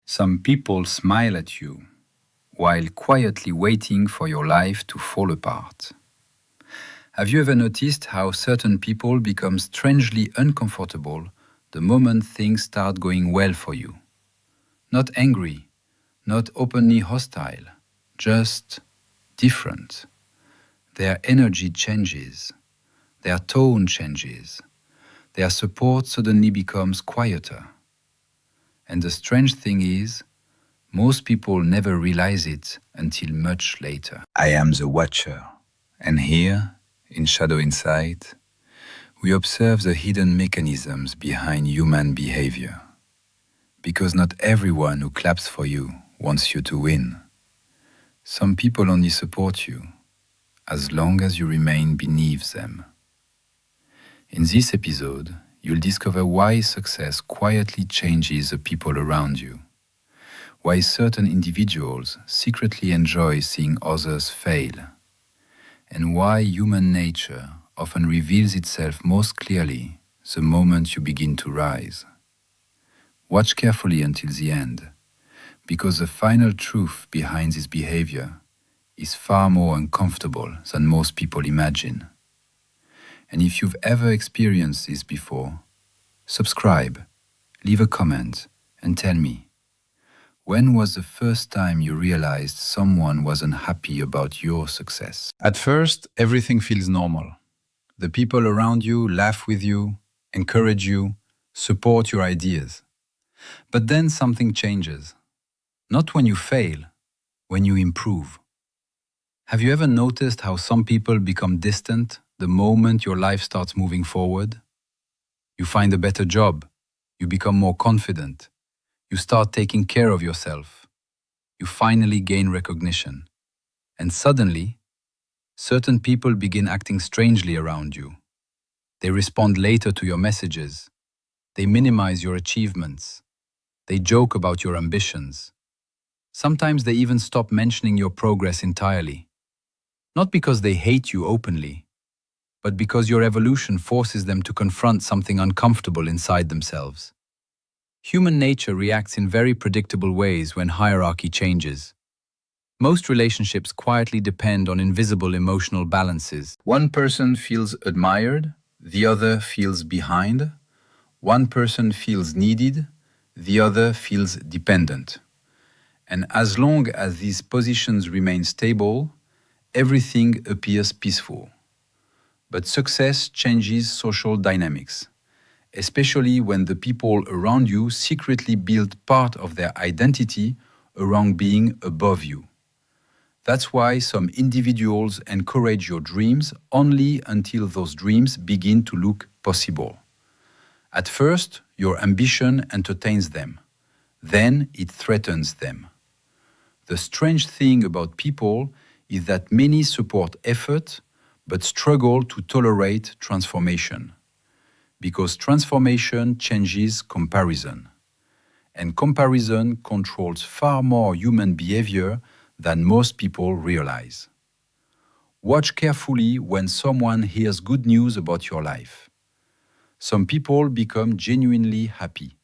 Some people smile at you while quietly waiting for your life to fall apart. Have you ever noticed how certain people become strangely uncomfortable the moment things start going well for you? Not angry, not openly hostile, just different. Their energy changes, their tone changes, their support suddenly becomes quieter. And the strange thing is, most people never realize it until much later. I am the watcher, and here, in Shadow Insight, we observe the hidden mechanisms behind human behavior. Because not everyone who claps for you wants you to win. Some people only support you as long as you remain beneath them. In this episode, you'll discover why success quietly changes the people around you, why certain individuals secretly enjoy seeing others fail, and why human nature often reveals itself most clearly the moment you begin to rise. Watch carefully until the end, because the final truth behind this behavior is far more uncomfortable than most people imagine. And if you've ever experienced this before, subscribe, leave a comment, and tell me, when was the first time you realized someone was unhappy about your success? At first, everything feels normal. The people around you laugh with you, encourage you, support your ideas. But then something changes. Not when you fail, when you improve. Have you ever noticed how some people become distant the moment your life starts moving forward? You find a better job, you become more confident, you start taking care of yourself, you finally gain recognition. And suddenly, certain people begin acting strangely around you. They respond later to your messages, they minimize your achievements, they joke about your ambitions. Sometimes they even stop mentioning your progress entirely. Not because they hate you openly, but because your evolution forces them to confront something uncomfortable inside themselves. Human nature reacts in very predictable ways when hierarchy changes. Most relationships quietly depend on invisible emotional balances. One person feels admired, the other feels behind. One person feels needed, the other feels dependent. And as long as these positions remain stable, everything appears peaceful. But success changes social dynamics, especially when the people around you secretly build part of their identity around being above you. That's why some individuals encourage your dreams only until those dreams begin to look possible. At first, your ambition entertains them. Then it threatens them. The strange thing about people is that many support effort but struggle to tolerate transformation. Because transformation changes comparison. And comparison controls far more human behavior than most people realize. Watch carefully when someone hears good news about your life. Some people become genuinely happy.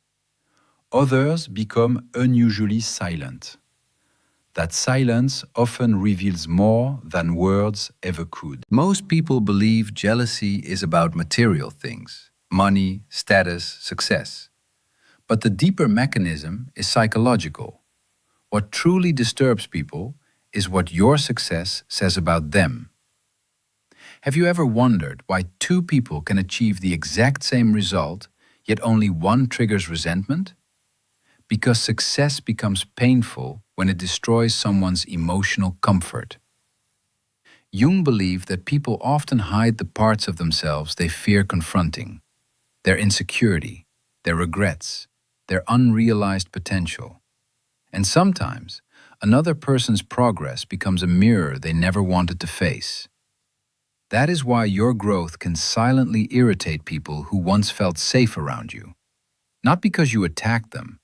Others become unusually silent. That silence often reveals more than words ever could. Most people believe jealousy is about material things, money, status, success. But the deeper mechanism is psychological. What truly disturbs people is what your success says about them. Have you ever wondered why two people can achieve the exact same result, yet only one triggers resentment? Because success becomes painful when it destroys someone's emotional comfort. Jung believed that people often hide the parts of themselves they fear confronting, their insecurity, their regrets, their unrealized potential. And sometimes, another person's progress becomes a mirror they never wanted to face. That is why your growth can silently irritate people who once felt safe around you. Not because you attacked them,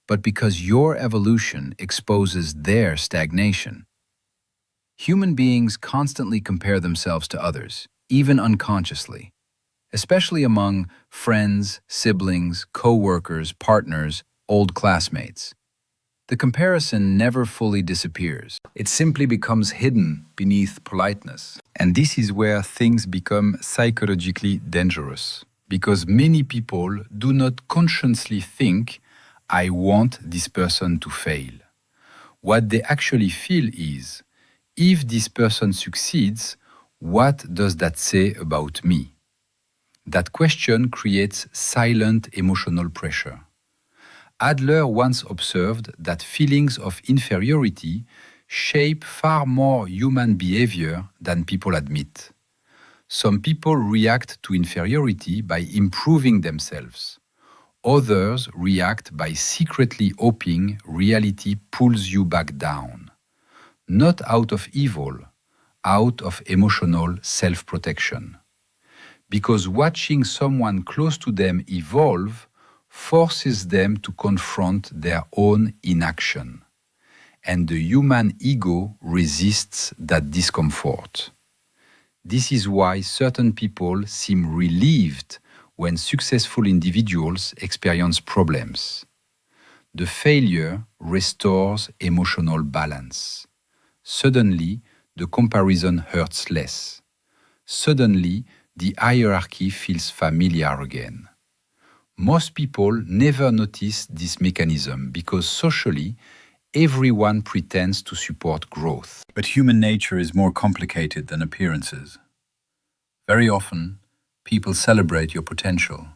but because your evolution exposes their stagnation. Human beings constantly compare themselves to others, even unconsciously, especially among friends, siblings, co-workers, partners, old classmates. The comparison never fully disappears. It simply becomes hidden beneath politeness. And this is where things become psychologically dangerous. Because many people do not consciously think, I want this person to fail. What they actually feel is, if this person succeeds, what does that say about me? That question creates silent emotional pressure. Adler once observed that feelings of inferiority shape far more human behavior than people admit. Some people react to inferiority by improving themselves. Others react by secretly hoping reality pulls you back down. Not out of evil, out of emotional self-protection. Because watching someone close to them evolve forces them to confront their own inaction. And the human ego resists that discomfort. This is why certain people seem relieved when successful individuals experience problems. The failure restores emotional balance. Suddenly, the comparison hurts less. Suddenly, the hierarchy feels familiar again. Most people never notice this mechanism because socially, everyone pretends to support growth. But human nature is more complicated than appearances. Very often, people celebrate your potential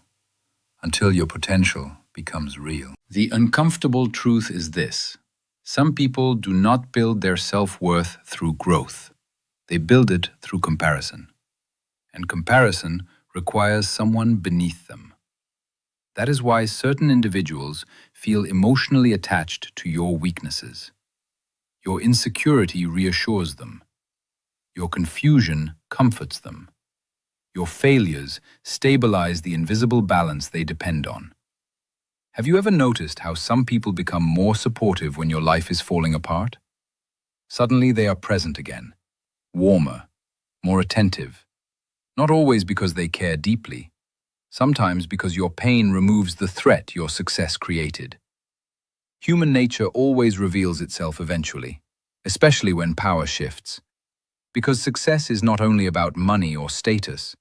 until your potential becomes real. The uncomfortable truth is this. Some people do not build their self-worth through growth. They build it through comparison. And comparison requires someone beneath them. That is why certain individuals feel emotionally attached to your weaknesses. Your insecurity reassures them. Your confusion comforts them. Your failures stabilize the invisible balance they depend on. Have you ever noticed how some people become more supportive when your life is falling apart? Suddenly they are present again, warmer, more attentive. Not always because they care deeply, sometimes because your pain removes the threat your success created. Human nature always reveals itself eventually, especially when power shifts. Because success is not only about money or status.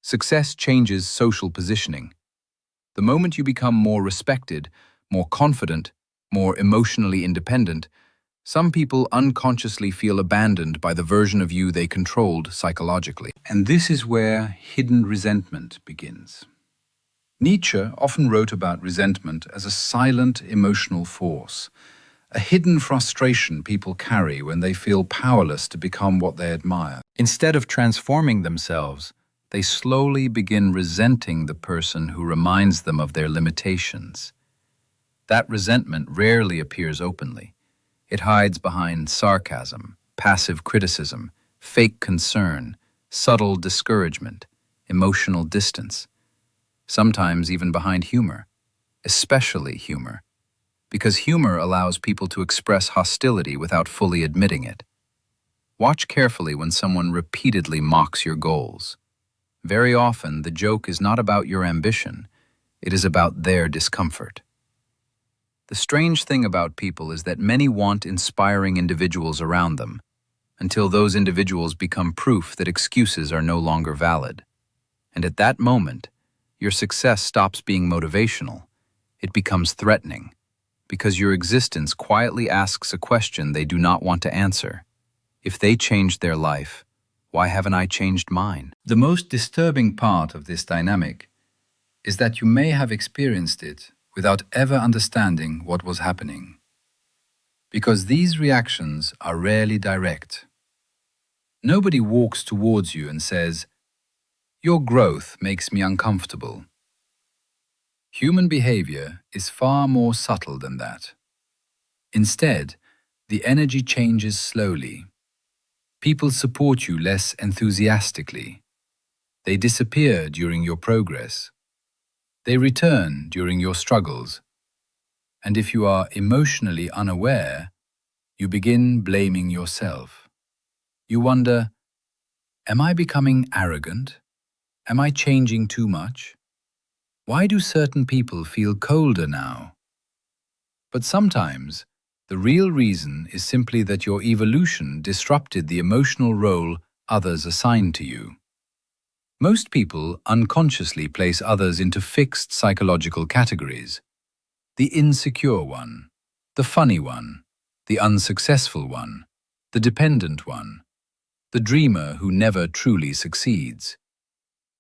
Success changes social positioning. The moment you become more respected, more confident, more emotionally independent, some people unconsciously feel abandoned by the version of you they controlled psychologically. And this is where hidden resentment begins. Nietzsche often wrote about resentment as a silent emotional force, a hidden frustration people carry when they feel powerless to become what they admire. Instead of transforming themselves, they slowly begin resenting the person who reminds them of their limitations. That resentment rarely appears openly. It hides behind sarcasm, passive criticism, fake concern, subtle discouragement, emotional distance. Sometimes even behind humor, especially humor, because humor allows people to express hostility without fully admitting it. Watch carefully when someone repeatedly mocks your goals. Very often, the joke is not about your ambition, it is about their discomfort. The strange thing about people is that many want inspiring individuals around them, until those individuals become proof that excuses are no longer valid. And at that moment, your success stops being motivational. It becomes threatening, because your existence quietly asks a question they do not want to answer. If they changed their life, why haven't I changed mine? The most disturbing part of this dynamic is that you may have experienced it without ever understanding what was happening. Because these reactions are rarely direct. Nobody walks towards you and says, "Your growth makes me uncomfortable." Human behavior is far more subtle than that. Instead, the energy changes slowly. People support you less enthusiastically. They disappear during your progress. They return during your struggles. And if you are emotionally unaware, you begin blaming yourself. You wonder, am I becoming arrogant? Am I changing too much? Why do certain people feel colder now? But sometimes, The real reason is simply that your evolution disrupted the emotional role others assigned to you. Most people unconsciously place others into fixed psychological categories. The insecure one, the funny one, the unsuccessful one, the dependent one, the dreamer who never truly succeeds.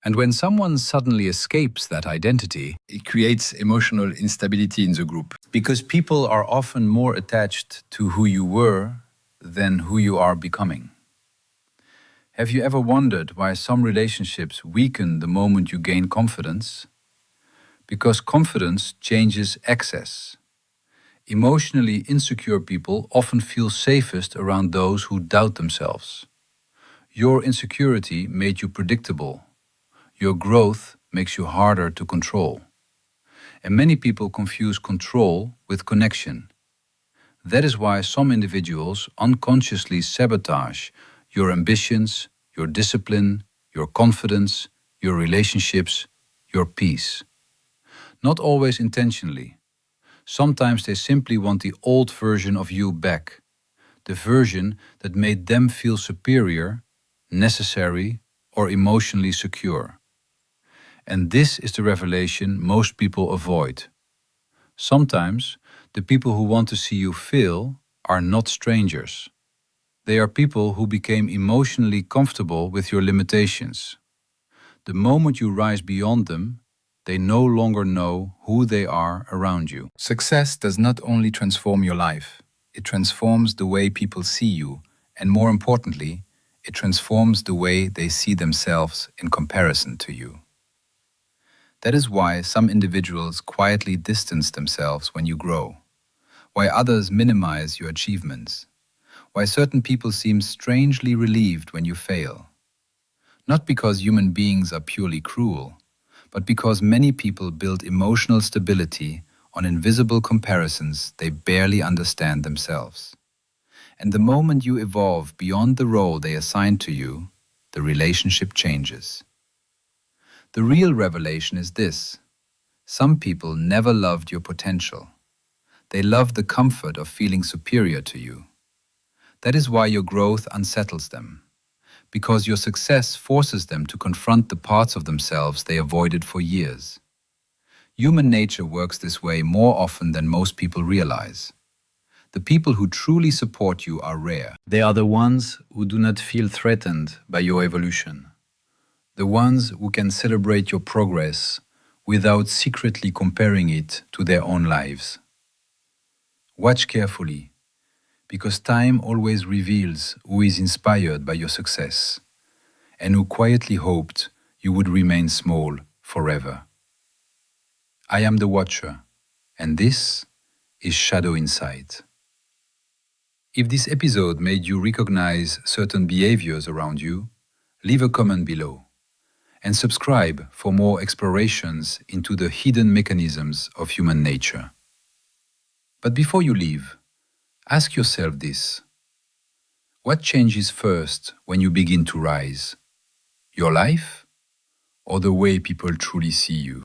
And when someone suddenly escapes that identity, it creates emotional instability in the group. Because people are often more attached to who you were than who you are becoming. Have you ever wondered why some relationships weaken the moment you gain confidence? Because confidence changes access. Emotionally insecure people often feel safest around those who doubt themselves. Your insecurity made you predictable. Your growth makes you harder to control. And many people confuse control with connection. That is why some individuals unconsciously sabotage your ambitions, your discipline, your confidence, your relationships, your peace. Not always intentionally. Sometimes they simply want the old version of you back, the version that made them feel superior, necessary, or emotionally secure. And this is the revelation most people avoid. Sometimes the people who want to see you fail are not strangers. They are people who became emotionally comfortable with your limitations. The moment you rise beyond them, they no longer know who they are around you. Success does not only transform your life, it transforms the way people see you, and more importantly, it transforms the way they see themselves in comparison to you. That is why some individuals quietly distance themselves when you grow, why others minimize your achievements, why certain people seem strangely relieved when you fail. Not because human beings are purely cruel, but because many people build emotional stability on invisible comparisons they barely understand themselves. And the moment you evolve beyond the role they assign to you, the relationship changes. The real revelation is this: some people never loved your potential. They loved the comfort of feeling superior to you. That is why your growth unsettles them, because your success forces them to confront the parts of themselves they avoided for years. Human nature works this way more often than most people realize. The people who truly support you are rare. They are the ones who do not feel threatened by your evolution. The ones who can celebrate your progress without secretly comparing it to their own lives. Watch carefully, because time always reveals who is inspired by your success and who quietly hoped you would remain small forever. I am the Watcher, and this is Shadow Insight. If this episode made you recognize certain behaviors around you, leave a comment below and subscribe for more explorations into the hidden mechanisms of human nature. But before you leave, ask yourself this: what changes first when you begin to rise? Your life or the way people truly see you?